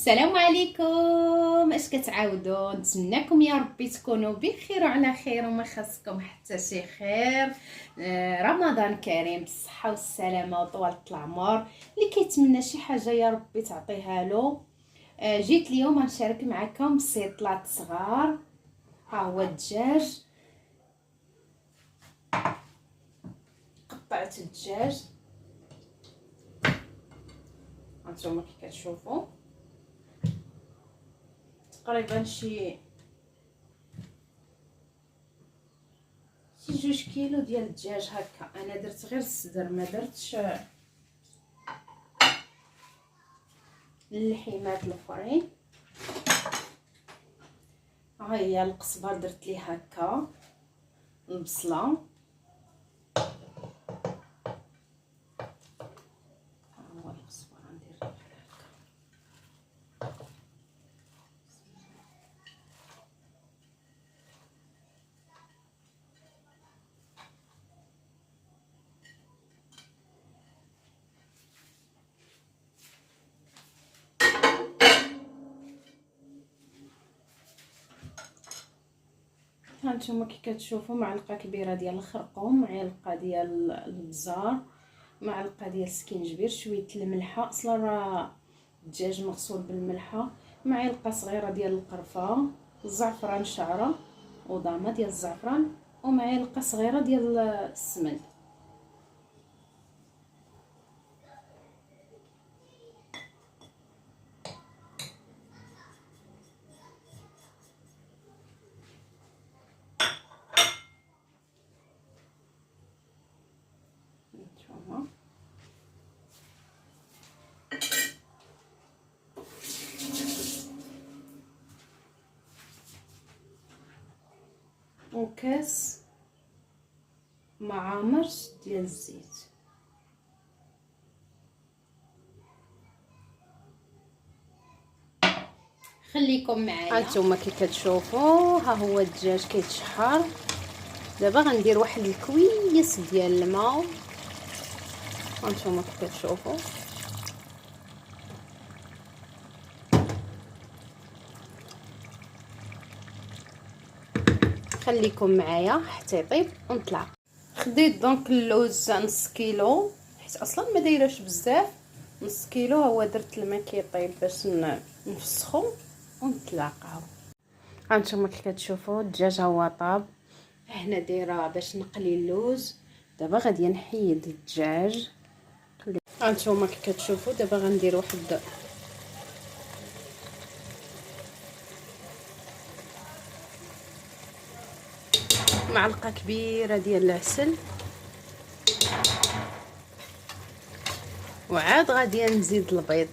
السلام عليكم. اش كتعاودوا؟ نتمنىكم يا ربي تكونوا بخير وعلى خير وما خاصكم حتى شي خير. رمضان كريم بالصحه والسلامه وطول العمر. اللي كيتمنى شي حاجه يا ربي تعطيها له. جيت اليوم غنشارك معكم سيطلات صغار. ها هو الدجاج، قطعت الدجاج هانتوما كي كتشوفوا تقريبا شي 2 كيلو ديال الدجاج هكا. انا درت غير الصدر، ما درتش اللحيمات الاخرين. ها هي القزبر درت ليه هكا، البصله هو القزبر ندير ليه هكا. هانتوما كي كتشوفوا معلقه كبيره ديال الخرقوم، معلقه ديال البزار، معلقه ديال السكينجبير، شويه الملحه، اصلا راه الدجاج مغسول بالملحه، معلقه صغيره ديال القرفه، الزعفران شعره وضامه ديال الزعفران، ومعلقه صغيره ديال السمن. نتوما وكاس معامر ديال الزيت. خليكم معايا. هانتوما كي كتشوفوا ها هو الدجاج كيتشحر. دابا غندير واحد الكويس ديال الماء. هانتوما كي كتشوفوا خليكم معايا حتى يطيب ونطلع. خديت دونك اللوز نص كيلو، حيت اصلا ما دايرهش بزاف. نص كيلو هو درت الماء كيطيب باش نفسخو ونتلاقاو. هانتوما كي كتشوفوا الدجاج هو طاب. هنا دايره باش نقلي اللوز. دابا غادي نحيد الدجاج. هانتوما كي كتشوفوا دابا غندير واحد معلقه كبيره ديال العسل، وعاد غادي نزيد البيض.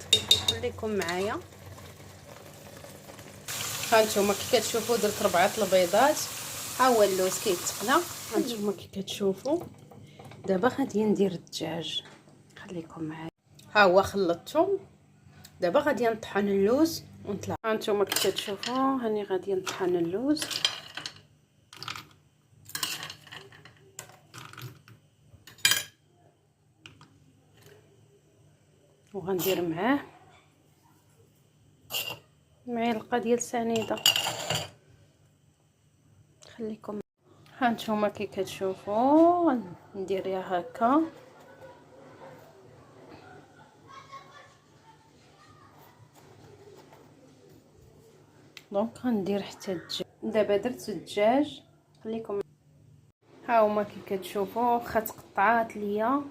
خليكم معايا. هانتوما كي كتشوفوا درت 4 البيضات. ها هو اللوز كيتقلى. هانتوما كي كتشوفوا دابا غادي ندير الدجاج. خليكم معايا. ها هو خلطته. دابا غادي نطحن اللوز ونطلع. هانتوما كي كتشوفوا هاني غادي نطحن اللوز. وغندير معاه معلقه ديال سنيده. خليكم. هانتوما كي كتشوفوا نديريها هكا. دونك غندير حتى الدجاج. دابا درت الدجاج. خليكم. ها هما كي كتشوفوا واخا تقطعات ليا